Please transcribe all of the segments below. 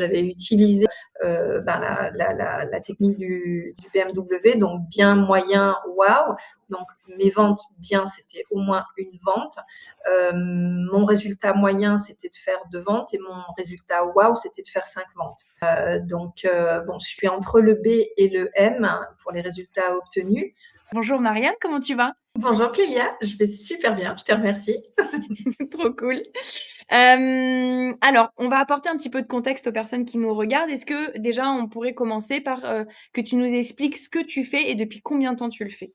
J'avais utilisé la technique du BMW, donc bien, moyen, waouh. Donc mes ventes bien, c'était au moins une vente. Mon résultat moyen, c'était de faire 2 ventes et mon résultat waouh, c'était de faire 5 ventes. Bon, je suis entre le B et le M pour les résultats obtenus. Bonjour Marianne, comment tu vas? Bonjour Clélia, je vais super bien, je te remercie. Trop cool. Alors, on va apporter un petit peu de contexte aux personnes qui nous regardent. Est-ce que déjà on pourrait commencer par que tu nous expliques ce que tu fais et depuis combien de temps tu le fais?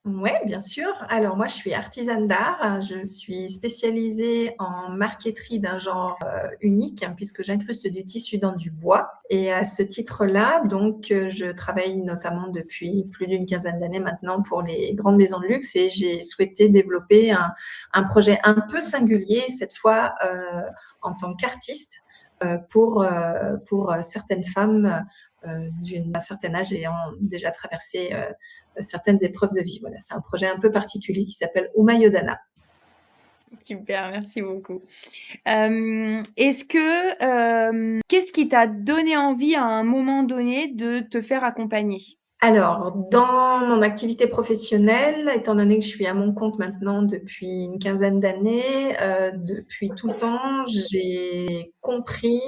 Ouais, bien sûr. Alors moi, je suis artisane d'art. Je suis spécialisée en marqueterie d'un genre unique, puisque j'incruste du tissu dans du bois. Et à ce titre-là, donc, je travaille notamment depuis plus d'une quinzaine d'années maintenant pour les grandes maisons de luxe et j'ai souhaité développer un projet un peu singulier, cette fois en tant qu'artiste, pour certaines femmes d'un certain âge ayant déjà traversé certaines épreuves de vie. Voilà, c'est un projet un peu particulier qui s'appelle Umayodana. Super, merci beaucoup. Qu'est-ce qui t'a donné envie à un moment donné de te faire accompagner? Alors, dans mon activité professionnelle, étant donné que je suis à mon compte maintenant depuis une quinzaine d'années, depuis tout le temps, j'ai compris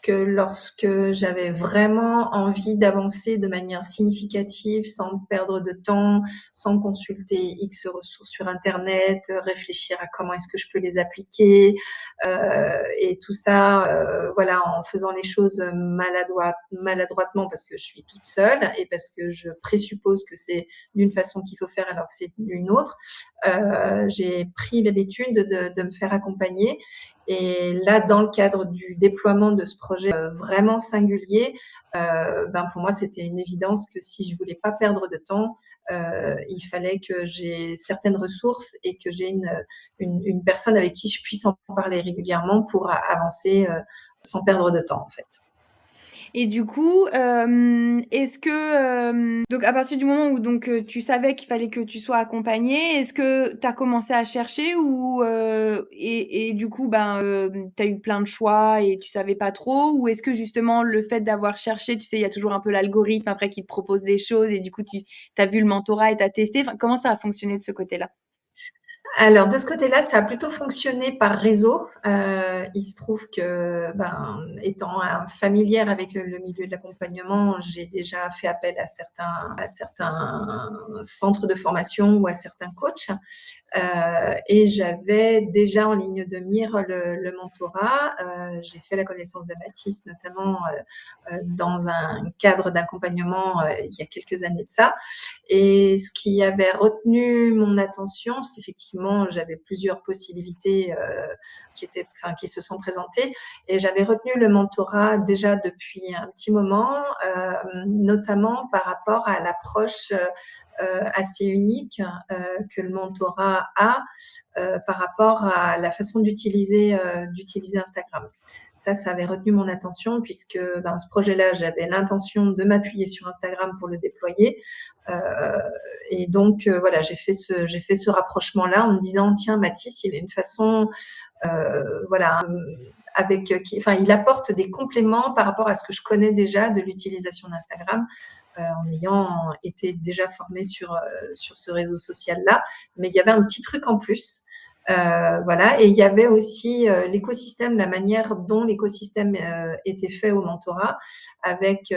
que lorsque j'avais vraiment envie d'avancer de manière significative, sans perdre de temps, sans consulter X ressources sur Internet, réfléchir à comment est-ce que je peux les appliquer, et tout ça, voilà, en faisant les choses maladroitement parce que je suis toute seule et parce que je présuppose que c'est d'une façon qu'il faut faire alors que c'est d'une autre. J'ai pris l'habitude de me faire accompagner. Et là, dans le cadre du déploiement de ce projet vraiment singulier, pour moi, c'était une évidence que si je voulais pas perdre de temps, il fallait que j'ai certaines ressources et que j'ai une personne avec qui je puisse en parler régulièrement pour avancer sans perdre de temps, en fait. Et du coup, donc à partir du moment où tu savais qu'il fallait que tu sois accompagnée, est-ce que tu as commencé à chercher et du coup tu as eu plein de choix et tu savais pas trop ou est-ce que justement le fait d'avoir cherché, tu sais, il y a toujours un peu l'algorithme après qui te propose des choses et du coup tu as vu le mentorat et tu as testé. Enfin, comment ça a fonctionné de ce côté-là? Alors de ce côté-là, ça a plutôt fonctionné par réseau. Il se trouve que, étant familière avec le milieu de l'accompagnement, j'ai déjà fait appel à certains centres de formation ou à certains coachs. Et j'avais déjà en ligne de mire le mentorat. J'ai fait la connaissance de Mathis, notamment dans un cadre d'accompagnement il y a quelques années de ça. Et ce qui avait retenu mon attention, parce qu'effectivement, j'avais plusieurs possibilités qui se sont présentées, et j'avais retenu le mentorat déjà depuis un petit moment, notamment par rapport à l'approche assez unique que le mentorat a par rapport à la façon d'utiliser Instagram. Ça avait retenu mon attention puisque ce projet-là, j'avais l'intention de m'appuyer sur Instagram pour le déployer. Euh, et donc, voilà, j'ai fait ce rapprochement-là en me disant, tiens, Mathis, il a une façon, voilà, il apporte des compléments par rapport à ce que je connais déjà de l'utilisation d'Instagram, en ayant été déjà formée sur ce réseau social-là. Mais il y avait un petit truc en plus. Voilà. Et il y avait aussi l'écosystème, la manière dont l'écosystème était fait au mentorat, avec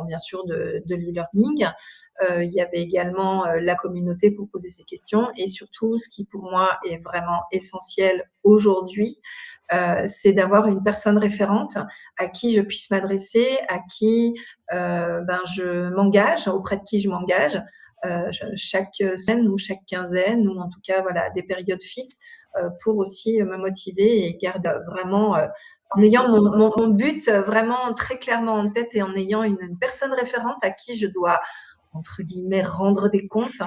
bien sûr de l'e-learning. Il y avait également la communauté pour poser ses questions et surtout, ce qui pour moi est vraiment essentiel aujourd'hui, c'est d'avoir une personne référente à qui je puisse m'adresser, à qui je m'engage, auprès de qui je m'engage chaque semaine ou chaque quinzaine, ou en tout cas voilà des périodes fixes pour aussi me motiver et garder vraiment en ayant mon but vraiment très clairement en tête et en ayant une personne référente à qui je dois entre guillemets rendre des comptes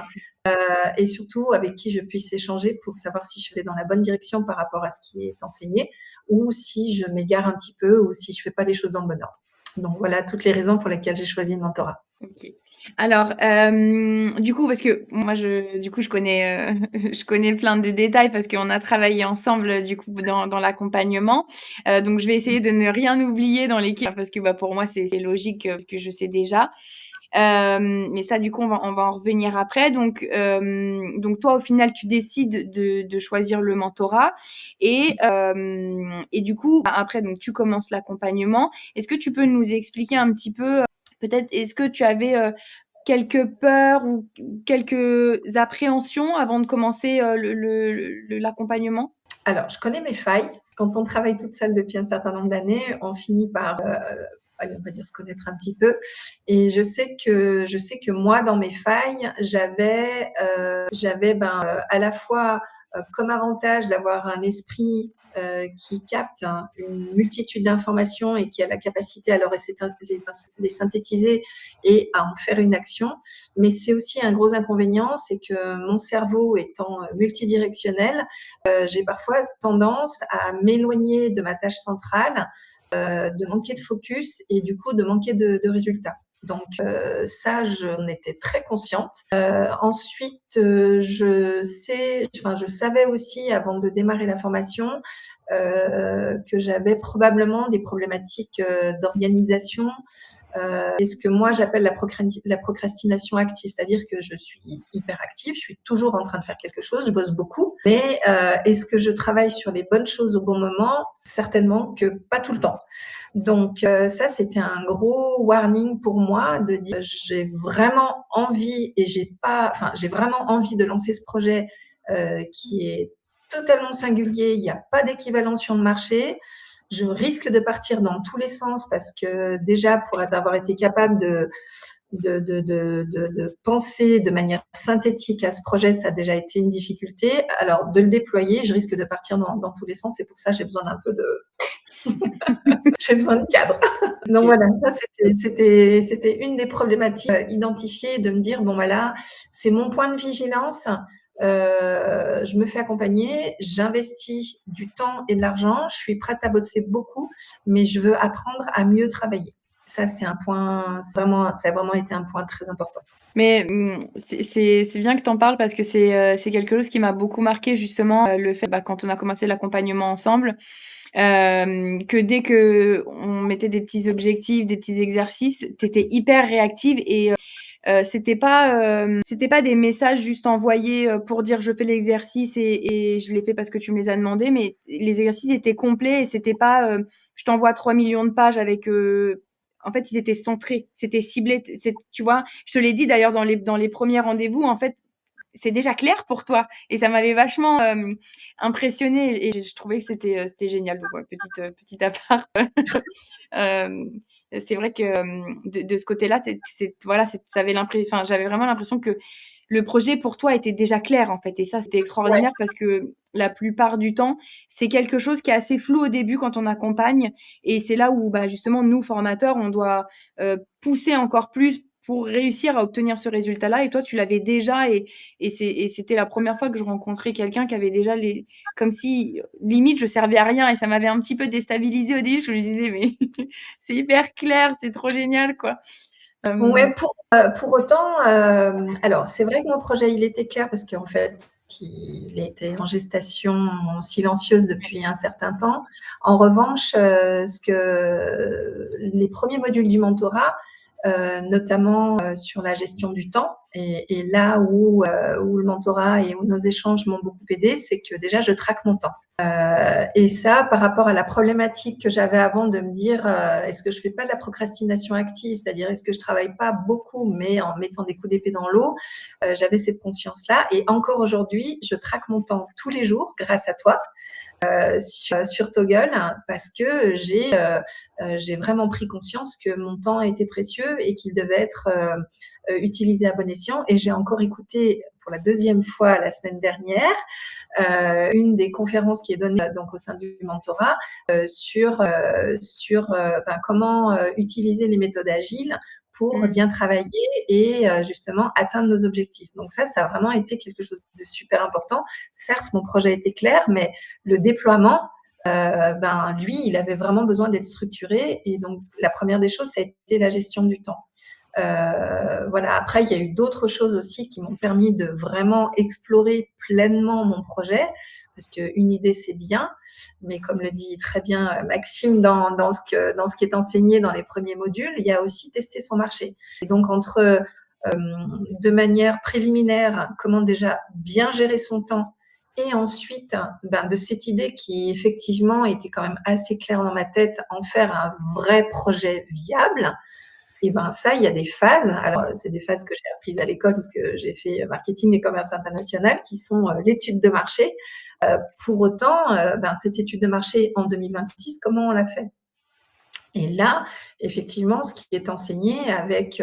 et surtout avec qui je puisse échanger pour savoir si je vais dans la bonne direction par rapport à ce qui est enseigné ou si je m'égare un petit peu ou si je fais pas les choses dans le bon ordre. Donc voilà toutes les raisons pour lesquelles j'ai choisi le mentorat. OK. Alors, du coup, parce que moi, je connais, je connais plein de détails parce qu'on a travaillé ensemble, du coup, dans l'accompagnement. Donc je vais essayer de ne rien oublier dans l'équipe parce que, bah, pour moi, c'est logique, parce que je sais déjà. Mais ça, du coup, on va en revenir après. Donc toi, au final, tu décides de choisir le mentorat et du coup, bah, après, donc tu commences l'accompagnement. Est-ce que tu peux nous expliquer un petit peu, peut-être, est-ce que tu avais quelques peurs ou quelques appréhensions avant de commencer l'accompagnement? Alors, je connais mes failles. Quand on travaille toute seule depuis un certain nombre d'années, on finit par, allez, on va dire se connaître un petit peu. Et je sais que moi, dans mes failles, j'avais à la fois comme avantage d'avoir un esprit qui capte une multitude d'informations et qui a la capacité à les synthétiser et à en faire une action. Mais c'est aussi un gros inconvénient, c'est que mon cerveau étant multidirectionnel, j'ai parfois tendance à m'éloigner de ma tâche centrale, de manquer de focus et du coup de manquer de résultats. Donc ça, j'en étais très consciente. Ensuite, je savais aussi avant de démarrer la formation que j'avais probablement des problématiques d'organisation, et ce que moi j'appelle la procrastination active, c'est-à-dire que je suis hyper active, je suis toujours en train de faire quelque chose, je bosse beaucoup, mais est-ce que je travaille sur les bonnes choses au bon moment? Certainement que pas tout le temps. Donc ça, c'était un gros warning pour moi de dire j'ai vraiment envie et j'ai vraiment envie de lancer ce projet qui est totalement singulier, il n'y a pas d'équivalent sur le marché. Je risque de partir dans tous les sens parce que déjà, pour avoir été capable de penser de manière synthétique à ce projet, ça a déjà été une difficulté. Alors, de le déployer, je risque de partir dans tous les sens et pour ça, j'ai besoin d'un peu j'ai besoin de cadre. Donc OK. voilà, ça c'était une des problématiques identifiées, de me dire bon voilà, c'est mon point de vigilance. Je me fais accompagner, j'investis du temps et de l'argent, je suis prête à bosser beaucoup, mais je veux apprendre à mieux travailler. Ça, c'est un point, ça a vraiment été un point très important. Mais c'est bien que tu en parles parce que c'est quelque chose qui m'a beaucoup marqué justement, le fait, bah, quand on a commencé l'accompagnement ensemble, que dès que on mettait des petits objectifs, des petits exercices, tu étais hyper réactive et c'était pas des messages juste envoyés, pour dire: «Je fais l'exercice et je l'ai fait parce que tu me les as demandés», mais les exercices étaient complets et c'était pas, je t'envoie 3 millions de pages avec, en fait, ils étaient centrés, c'était ciblé, tu vois? Je te l'ai dit d'ailleurs dans les premiers rendez-vous, en fait, c'est déjà clair pour toi et ça m'avait vachement impressionnée et je trouvais que c'était génial. Donc voilà, petite apart. C'est vrai que de ce côté-là, voilà, enfin, j'avais vraiment l'impression que le projet pour toi était déjà clair en fait et ça c'était Ouais. extraordinaire parce que la plupart du temps c'est quelque chose qui est assez flou au début quand on accompagne et c'est là où bah, justement nous formateurs on doit pousser encore plus pour réussir à obtenir ce résultat-là et toi tu l'avais déjà et c'était la première fois que je rencontrais quelqu'un qui avait déjà comme si limite je servais à rien et ça m'avait un petit peu déstabilisée au début. Je me disais mais c'est hyper clair, c'est trop génial quoi. Ouais, pour autant, alors c'est vrai que mon projet, il était clair parce qu'en fait, il était en gestation silencieuse depuis un certain temps. En revanche, ce que les premiers modules du mentorat, notamment, sur la gestion du temps et là où le mentorat et où nos échanges m'ont beaucoup aidée, c'est que déjà je traque mon temps. Et ça, par rapport à la problématique que j'avais avant de me dire, est-ce que je fais pas de la procrastination active, c'est-à-dire est-ce que je travaille pas beaucoup, mais en mettant des coups d'épée dans l'eau, j'avais cette conscience-là. Et encore aujourd'hui, je traque mon temps tous les jours grâce à toi sur Toggle parce que j'ai vraiment pris conscience que mon temps était précieux et qu'il devait être utilisé à bon escient. Et j'ai encore écouté pour la deuxième fois la semaine dernière une des conférences qui est donnée donc au sein du mentorat sur comment utiliser les méthodes agiles pour Mmh. bien travailler et justement atteindre nos objectifs. Donc ça a vraiment été quelque chose de super important. Certes, mon projet était clair, mais le déploiement, lui, il avait vraiment besoin d'être structuré. Et donc, la première des choses, ça a été la gestion du temps. Voilà. Après, il y a eu d'autres choses aussi qui m'ont permis de vraiment explorer pleinement mon projet. Parce qu'une idée, c'est bien, mais comme le dit très bien Maxime dans ce qui est enseigné dans les premiers modules, il y a aussi tester son marché. Et donc, de manière préliminaire, comment déjà bien gérer son temps, et ensuite, de cette idée qui effectivement était quand même assez claire dans ma tête, en faire un vrai projet viable. Et ça, il y a des phases. Alors, c'est des phases que j'ai apprises à l'école parce que j'ai fait marketing et commerce international, qui sont l'étude de marché. Pour autant, cette étude de marché en 2026, comment on l'a fait? Et là, effectivement, ce qui est enseigné avec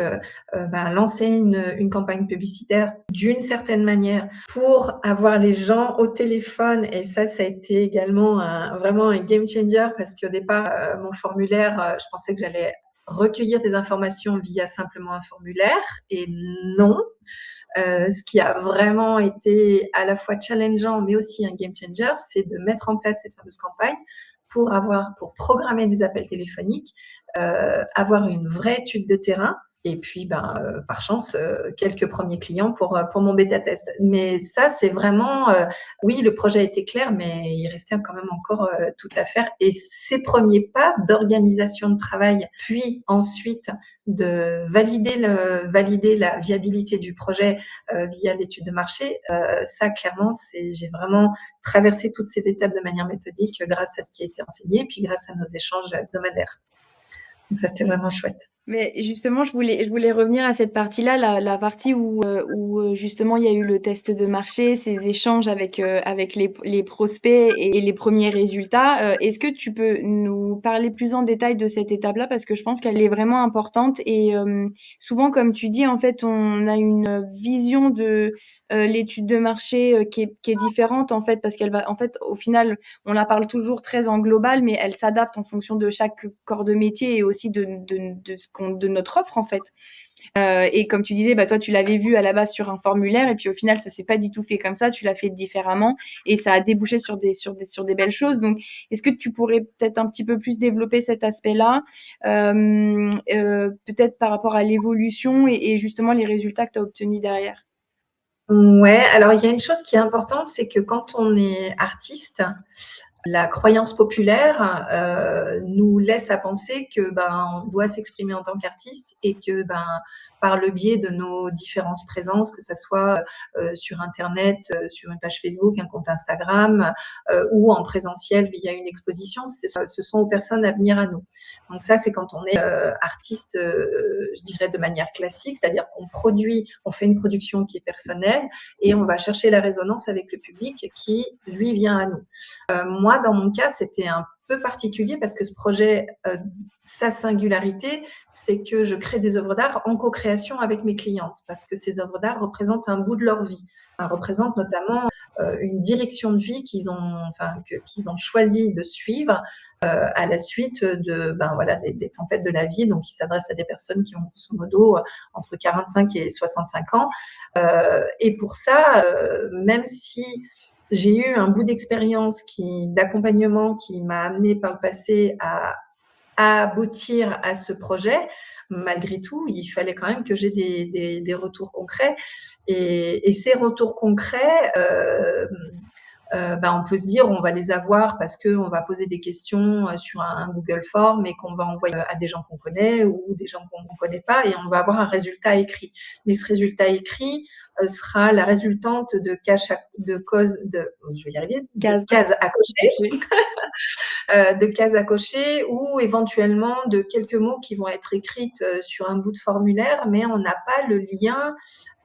lancer une campagne publicitaire d'une certaine manière pour avoir les gens au téléphone. Et ça a été également vraiment un game changer, parce qu'au départ, mon formulaire, je pensais que j'allais recueillir des informations via simplement un formulaire, et non. Ce qui a vraiment été à la fois challengeant, mais aussi un game changer, c'est de mettre en place cette fameuse campagne pour programmer des appels téléphoniques, avoir une vraie étude de terrain, et puis par chance quelques premiers clients pour mon bêta test. Mais ça, c'est vraiment oui, le projet était clair, mais il restait quand même encore tout à faire. Et ces premiers pas d'organisation de travail, puis ensuite de valider la viabilité du projet via l'étude de marché, ça clairement, j'ai vraiment traversé toutes ces étapes de manière méthodique grâce à ce qui a été enseigné, puis grâce à nos échanges hebdomadaires. Donc ça, c'était vraiment chouette. Mais justement, je voulais revenir à cette partie-là, la partie où justement il y a eu le test de marché, ces échanges avec les prospects et les premiers résultats. Est-ce que tu peux nous parler plus en détail de cette étape-là? Parce que je pense qu'elle est vraiment importante et souvent, comme tu dis, en fait, on a une vision de l'étude de marché qui est différente en fait, parce qu'elle va, en fait, au final, on la parle toujours très en global, mais elle s'adapte en fonction de chaque corps de métier et aussi de notre offre en fait. Et comme tu disais, toi, tu l'avais vu à la base sur un formulaire et puis au final, ça s'est pas du tout fait comme ça. Tu l'as fait différemment et ça a débouché sur des belles choses. Donc, est-ce que tu pourrais peut-être un petit peu plus développer cet aspect-là, peut-être par rapport à l'évolution et justement les résultats que tu as obtenus derrière? Ouais, alors il y a une chose qui est importante, c'est que quand on est artiste, la croyance populaire nous laisse à penser que on doit s'exprimer en tant qu'artiste, et que par le biais de nos différentes présences, que ça soit sur Internet, sur une page Facebook, un compte Instagram, ou en présentiel via une exposition, ce sont aux personnes à venir à nous. Donc ça, c'est quand on est artiste, je dirais de manière classique, c'est-à-dire on fait une production qui est personnelle, et on va chercher la résonance avec le public qui, lui, vient à nous. Moi, dans mon cas, c'était un peu particulier parce que ce projet, sa singularité, c'est que je crée des œuvres d'art en co-création avec mes clientes, parce que ces œuvres d'art représentent un bout de leur vie. Elles représentent notamment une direction de vie qu'ils ont choisi de suivre à la suite des tempêtes de la vie. Donc, ils s'adressent à des personnes qui ont grosso modo entre 45 et 65 ans. Et pour ça, même si j'ai eu un bout d'expérience d'accompagnement qui m'a amené par le passé à aboutir à ce projet, malgré tout, il fallait quand même que j'ai des retours concrets. Et ces retours concrets, on peut se dire on va les avoir parce qu'on va poser des questions sur un Google Form, et qu'on va envoyer à des gens qu'on connaît ou des gens qu'on ne connaît pas, et on va avoir un résultat écrit. Mais ce résultat écrit sera la résultante de cases à cocher. De cases à cocher, ou éventuellement de quelques mots qui vont être écrits sur un bout de formulaire, mais on n'a pas le lien,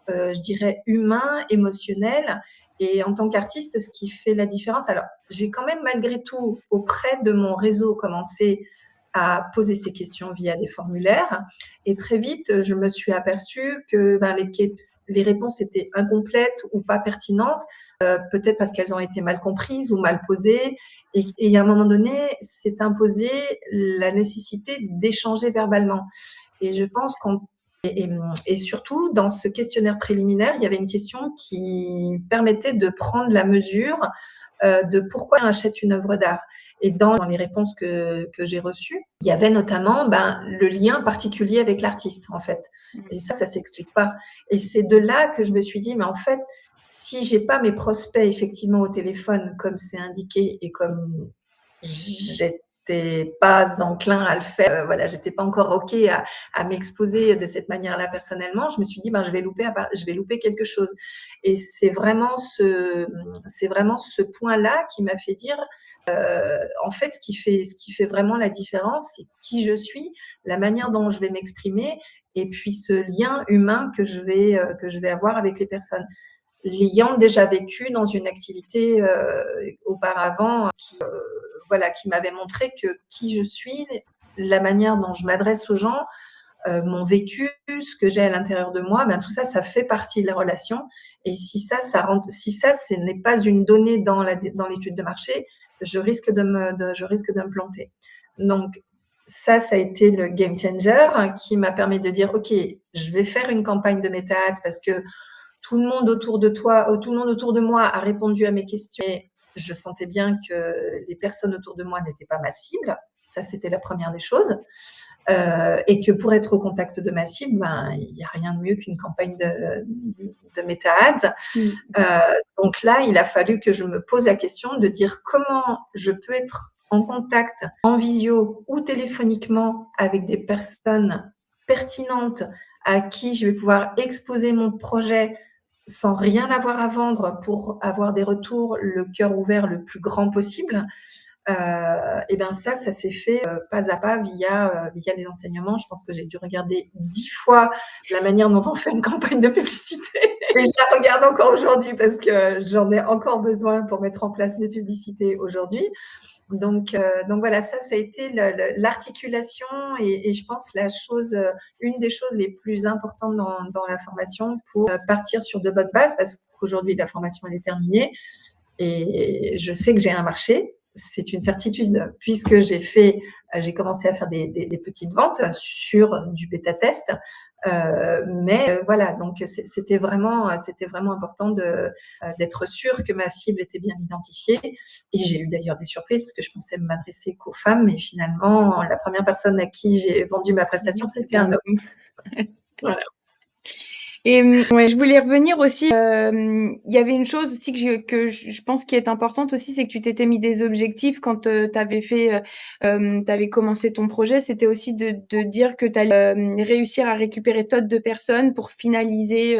je dirais, humain, émotionnel. Et en tant qu'artiste, ce qui fait la différence, alors j'ai quand même malgré tout auprès de mon réseau commencé à poser ces questions via des formulaires, et très vite je me suis aperçue que les réponses étaient incomplètes ou pas pertinentes, peut-être parce qu'elles ont été mal comprises ou mal posées, et à un moment donné s'est imposée la nécessité d'échanger verbalement. Et je pense et surtout, dans ce questionnaire préliminaire, il y avait une question qui permettait de prendre la mesure de pourquoi on achète une œuvre d'art. Et dans les réponses que j'ai reçues, il y avait notamment le lien particulier avec l'artiste, en fait. Et ça s'explique pas. Et c'est de là que je me suis dit, mais en fait, si j'ai pas mes prospects effectivement au téléphone comme c'est indiqué et comme j'étais pas enclin à le faire, voilà, j'étais pas encore OK à m'exposer de cette manière-là personnellement, je me suis dit, je vais louper quelque chose. Et c'est vraiment ce point-là qui m'a fait dire, en fait, ce qui fait vraiment la différence, c'est qui je suis, la manière dont je vais m'exprimer, et puis ce lien humain que je vais avoir avec les personnes. L'ayant déjà vécu dans une activité auparavant, qui m'avait montré que qui je suis, la manière dont je m'adresse aux gens, mon vécu, ce que j'ai à l'intérieur de moi, tout ça, ça fait partie de la relation. Et si ça, ce n'est pas une donnée dans l'étude de marché, je risque de me planter. Donc, ça a été le game changer qui m'a permis de dire, OK, je vais faire une campagne de Meta-Ads parce que tout le monde autour de moi a répondu à mes questions. Et je sentais bien que les personnes autour de moi n'étaient pas ma cible. Ça, c'était la première des choses. Et que pour être au contact de ma cible, il n'y a rien de mieux qu'une campagne de Meta-Ads. Donc là, il a fallu que je me pose la question de dire comment je peux être en contact en visio ou téléphoniquement avec des personnes pertinentes à qui je vais pouvoir exposer mon projet sans rien avoir à vendre pour avoir des retours, le cœur ouvert le plus grand possible. Et ça s'est fait pas à pas via les enseignements. Je pense que j'ai dû regarder 10 fois la manière dont on fait une campagne de publicité. Et je la regarde encore aujourd'hui parce que j'en ai encore besoin pour mettre en place mes publicités aujourd'hui. Donc voilà, ça a été l'articulation et je pense une des choses les plus importantes dans la formation pour partir sur de bonnes bases, parce qu'aujourd'hui la formation elle est terminée et je sais que j'ai un marché. C'est une certitude puisque j'ai commencé à faire des petites ventes sur du bêta-test. Mais voilà, donc c'était vraiment important d'être sûre que ma cible était bien identifiée. Et j'ai eu d'ailleurs des surprises parce que je pensais m'adresser qu'aux femmes, mais finalement, la première personne à qui j'ai vendu ma prestation, c'était un homme. Voilà. Et ouais, je voulais revenir aussi. Il y avait une chose aussi que je pense qui est importante aussi, c'est que tu t'étais mis des objectifs quand t'avais commencé ton projet. C'était aussi de dire que t'allais réussir à récupérer tant de personnes pour finaliser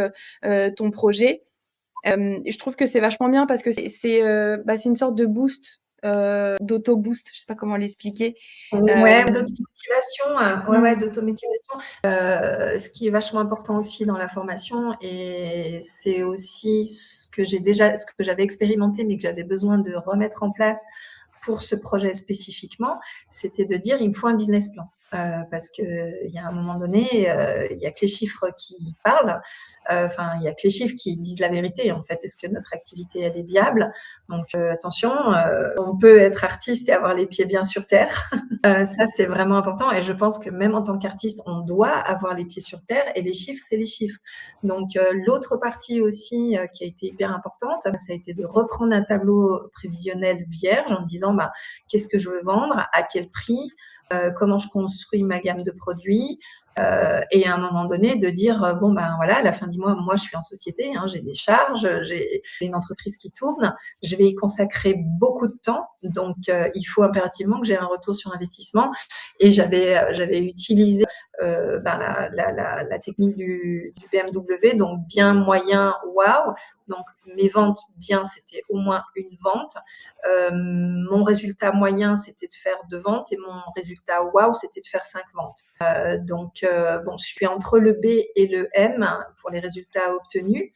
ton projet. Je trouve que c'est vachement bien parce que c'est une sorte de boost, d'auto-boost. Je sais pas comment l'expliquer. Ouais, d'automotivation, Mm. d'automotivation. Ce qui est vachement important aussi dans la formation, et c'est aussi ce que j'avais expérimenté, mais que j'avais besoin de remettre en place pour ce projet spécifiquement, c'était de dire il me faut un business plan. Parce que il y a un moment donné, il y a que les chiffres qui parlent. Enfin, il y a que les chiffres qui disent la vérité. En fait, est-ce que notre activité elle est viable? Donc attention, on peut être artiste et avoir les pieds bien sur terre. Ça, c'est vraiment important. Et je pense que même en tant qu'artiste, on doit avoir les pieds sur terre. Et les chiffres, c'est les chiffres. Donc, l'autre partie aussi qui a été hyper importante, ça a été de reprendre un tableau prévisionnel vierge en disant qu'est-ce que je veux vendre, à quel prix, comment je construis ma gamme de produits. Et à un moment donné, de dire voilà, à la fin du mois, moi, je suis en société, j'ai des charges, j'ai une entreprise qui tourne, je vais y consacrer beaucoup de temps, donc il faut impérativement que j'ai un retour sur investissement. Et j'avais utilisé la technique du BMW, donc bien, moyen, waouh. Donc mes ventes bien, c'était au moins une vente. Mon résultat moyen, c'était de faire 2 ventes, et mon résultat waouh, c'était de faire 5 ventes. Donc je suis entre le B et le M pour les résultats obtenus.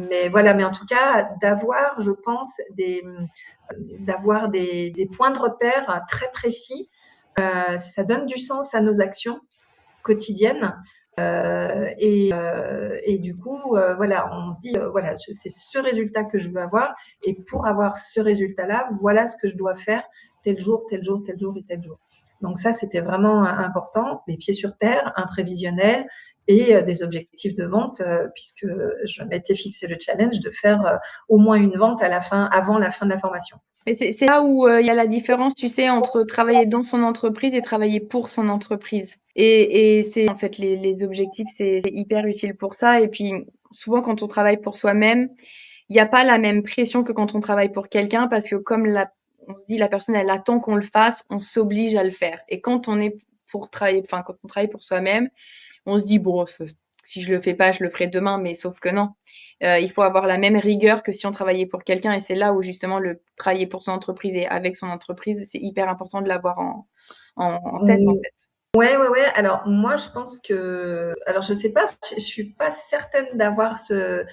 Mais voilà, mais en tout cas, d'avoir, je pense, des points de repère très précis, ça donne du sens à nos actions quotidiennes. Et du coup, voilà, on se dit, voilà, c'est ce résultat que je veux avoir. Et pour avoir ce résultat-là, voilà ce que je dois faire tel jour, tel jour, tel jour et tel jour. Donc ça, c'était vraiment important. Les pieds sur terre, un prévisionnel et des objectifs de vente, puisque je m'étais fixé le challenge de faire au moins une vente avant la fin de la formation. Mais c'est là où il y a la différence, tu sais, entre travailler dans son entreprise et travailler pour son entreprise. Et c'est en fait les objectifs, c'est hyper utile pour ça. Et puis souvent quand on travaille pour soi-même, il n'y a pas la même pression que quand on travaille pour quelqu'un parce que comme on se dit la personne elle attend qu'on le fasse, on s'oblige à le faire. Et quand on est pour travailler, enfin quand on travaille pour soi-même, on se dit bon, si je le fais pas, je le ferai demain, mais sauf que non. Il faut avoir la même rigueur que si on travaillait pour quelqu'un et c'est là où justement le travailler pour son entreprise et avec son entreprise, c'est hyper important de l'avoir en tête en fait. Ouais, ouais, ouais. Alors moi, je pense que, alors je sais pas, je suis pas certaine d'avoir ce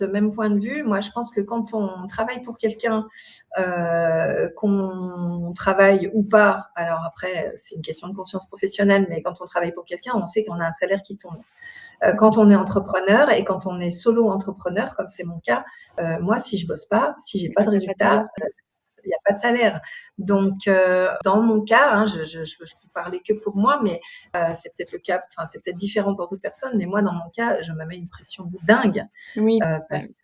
même point de vue. Moi, je pense que quand on travaille pour quelqu'un, qu'on travaille ou pas, alors après, c'est une question de conscience professionnelle, mais quand on travaille pour quelqu'un, on sait qu'on a un salaire qui tombe. Quand on est entrepreneur et quand on est solo entrepreneur, comme c'est mon cas, moi, si je bosse pas, si j'ai pas de T'as pas de salaire. résultat, il n'y a pas de salaire. Donc, dans mon cas, hein, je peux parler que pour moi, mais c'est peut-être le cas, enfin, c'est peut-être différent pour d'autres personnes, mais moi, dans mon cas, je me mets une pression de dingue Oui, parce ouais.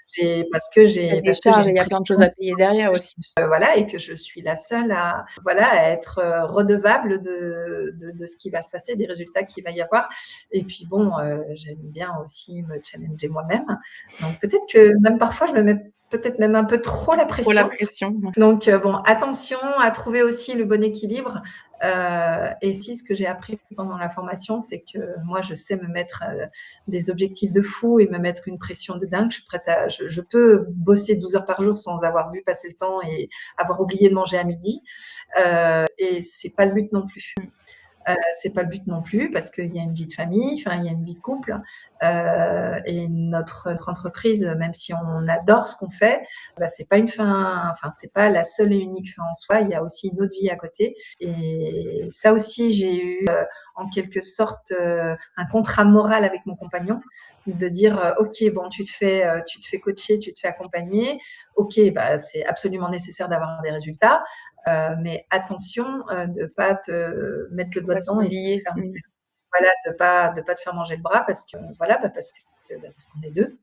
que j'ai Il y a des parce que j'ai charges et il une y a plein de choses pression à payer derrière aussi. voilà, et que je suis la seule à, voilà, à être redevable de ce qui va se passer, des résultats qu'il va y avoir. Et puis bon, j'aime bien aussi me challenger moi-même. Donc peut-être que même parfois, je me mets peut-être même un peu trop la Trop la pression. pression. Donc bon, attention à trouver aussi le bon équilibre. Et si ce que j'ai appris pendant la formation, c'est que moi, je sais me mettre des objectifs de fou et me mettre une pression de dingue. Je suis prête à, je peux bosser 12 heures par jour sans avoir vu passer le temps et avoir oublié de manger à midi. Et c'est pas le but non plus. C'est pas le but non plus parce qu'il y a une vie de famille, enfin il y a une vie de couple, et notre entreprise, même si on adore ce qu'on fait, bah, c'est pas une fin, enfin c'est pas la seule et unique fin en soi. Il y a aussi une autre vie à côté. Et ça aussi, j'ai eu en quelque sorte un contrat moral avec mon compagnon de dire ok, bon, tu te fais coacher, tu te fais accompagner, ok, bah c'est absolument nécessaire d'avoir des résultats. Mais attention de pas te mettre le Faut doigt pas dedans et te s'oublier. faire, voilà, de pas te faire manger le bras parce que voilà, bah parce qu'on est deux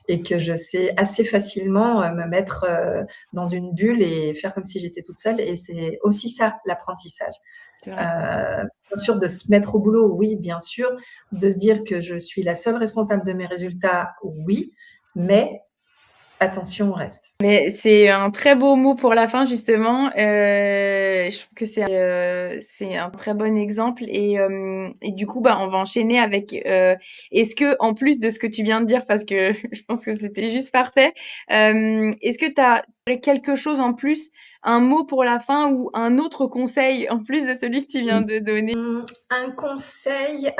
et que je sais assez facilement me mettre dans une bulle et faire comme si j'étais toute seule. Et c'est aussi ça l'apprentissage. C'est vrai. Bien sûr, de se mettre au boulot, oui, bien sûr, de se dire que je suis la seule responsable de mes résultats, oui, mais attention au reste. Mais c'est un très beau mot pour la fin justement. Je trouve que c'est un très bon exemple et du coup bah on va enchaîner avec est-ce que en plus de ce que tu viens de dire parce que je pense que c'était juste parfait, est-ce que tu as quelque chose en plus, un mot pour la fin ou un autre conseil en plus de celui que tu viens de donner? Un conseil,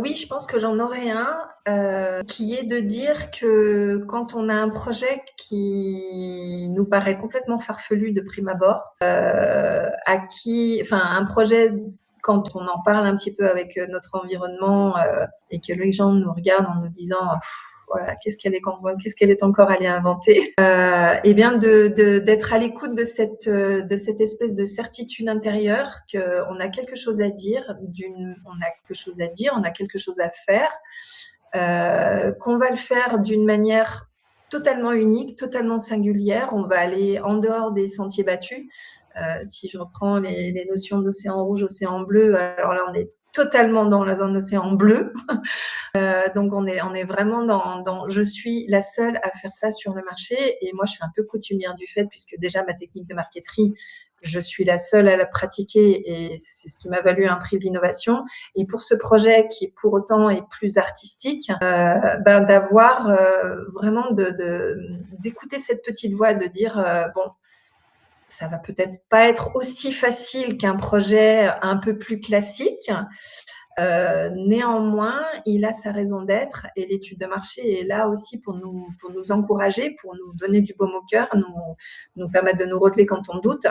oui, je pense que j'en aurais un, qui est de dire que quand on a un projet qui nous paraît complètement farfelu de prime abord, enfin un projet, quand on en parle un petit peu avec notre environnement et que les gens nous regardent en nous disant voilà, qu'est-ce qu'elle est encore allée inventer, et bien d'être à l'écoute de cette espèce de certitude intérieure qu'on a quelque chose à dire, on a quelque chose à dire, on a quelque chose à faire, qu'on va le faire d'une manière totalement unique, totalement singulière. On va aller en dehors des sentiers battus. Si je reprends les notions d'océan rouge, océan bleu, alors là on est totalement dans la zone océan bleu. Donc on est vraiment je suis la seule à faire ça sur le marché. Et moi je suis un peu coutumière du fait, puisque déjà ma technique de marqueterie, je suis la seule à la pratiquer et c'est ce qui m'a valu un prix d'innovation. Et pour ce projet qui pour autant est plus artistique, d'avoir vraiment d'écouter cette petite voix, de dire bon, ça va peut-être pas être aussi facile qu'un projet un peu plus classique. Néanmoins, il a sa raison d'être et l'étude de marché est là aussi pour nous encourager, pour nous donner du baume au cœur, nous permettre de nous relever quand on doute,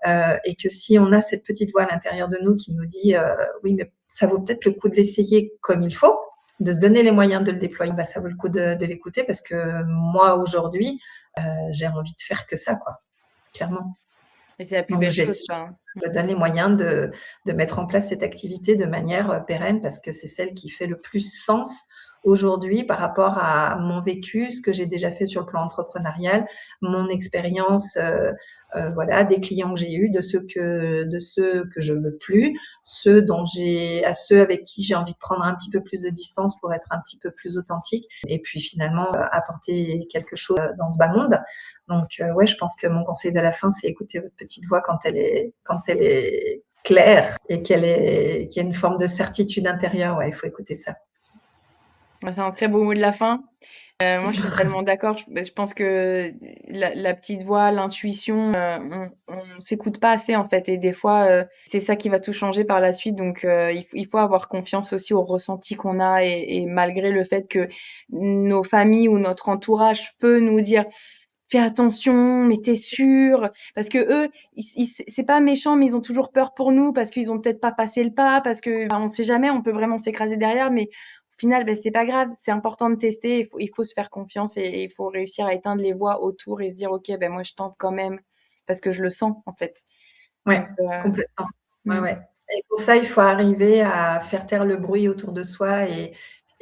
et que si on a cette petite voix à l'intérieur de nous qui nous dit oui, mais ça vaut peut-être le coup de l'essayer comme il faut, de se donner les moyens de le déployer, bah, ça vaut le coup de l'écouter parce que moi aujourd'hui, j'ai envie de faire que ça, quoi, clairement. Et c'est la plus Donc belle chose, j'essaie, ça. je me donne les moyens de mettre en place cette activité de manière pérenne parce que c'est celle qui fait le plus sens aujourd'hui par rapport à mon vécu, ce que j'ai déjà fait sur le plan entrepreneurial, mon expérience, voilà, des clients que j'ai eus, de ceux que je veux plus, ceux avec qui j'ai envie de prendre un petit peu plus de distance pour être un petit peu plus authentique et puis finalement apporter quelque chose dans ce bas monde. Donc ouais, je pense que mon conseil de la fin, c'est écouter votre petite voix quand elle est claire et qu'il y a une forme de certitude intérieure. Ouais, il faut écouter ça. Bah, c'est un très beau mot de la fin. Moi, je suis totalement d'accord. Je pense que la petite voix, l'intuition, on s'écoute pas assez en fait. Et des fois, c'est ça qui va tout changer par la suite. Donc, il faut avoir confiance aussi au ressenti qu'on a. Et malgré le fait que nos familles ou notre entourage peut nous dire, fais attention, mais t'es sûr? Parce que eux, c'est pas méchant, mais ils ont toujours peur pour nous parce qu'ils ont peut-être pas passé le pas, parce que bah, on sait jamais, on peut vraiment s'écraser derrière, mais au final, ben, c'est pas grave. C'est important de tester. Il faut se faire confiance et il faut réussir à éteindre les voix autour et se dire, OK, ben moi, je tente quand même parce que je le sens, en fait. Ouais, Donc, complètement. Ouais, mm, ouais. Et pour ça, il faut arriver à faire taire le bruit autour de soi et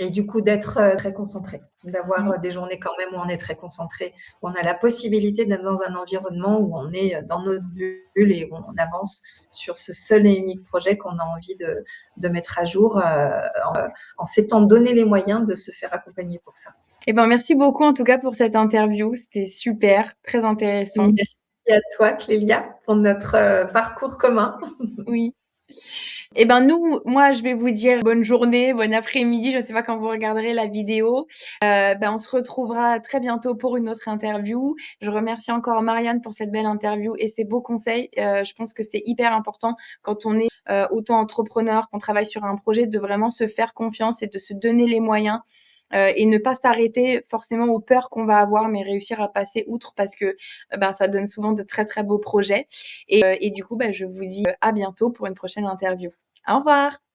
du coup d'être très concentré, d'avoir mm. des journées quand même où on est très concentré, où on a la possibilité d'être dans un environnement où on est dans notre bulle et où on avance sur ce seul et unique projet qu'on a envie de mettre à jour en s'étant donné les moyens de se faire accompagner pour ça. Eh ben, merci beaucoup, en tout cas, pour cette interview. C'était super, très intéressant. Merci à toi, Clélia, pour notre parcours commun. Oui. Eh ben moi je vais vous dire bonne journée, bon après-midi, je ne sais pas quand vous regarderez la vidéo. Ben on se retrouvera très bientôt pour une autre interview. Je remercie encore Marianne pour cette belle interview et ses beaux conseils. Je pense que c'est hyper important quand on est auto-entrepreneur, qu'on travaille sur un projet, de vraiment se faire confiance et de se donner les moyens. Et ne pas s'arrêter forcément aux peurs qu'on va avoir, mais réussir à passer outre parce que ben, ça donne souvent de très très beaux projets. Et du coup, ben, je vous dis à bientôt pour une prochaine interview. Au revoir!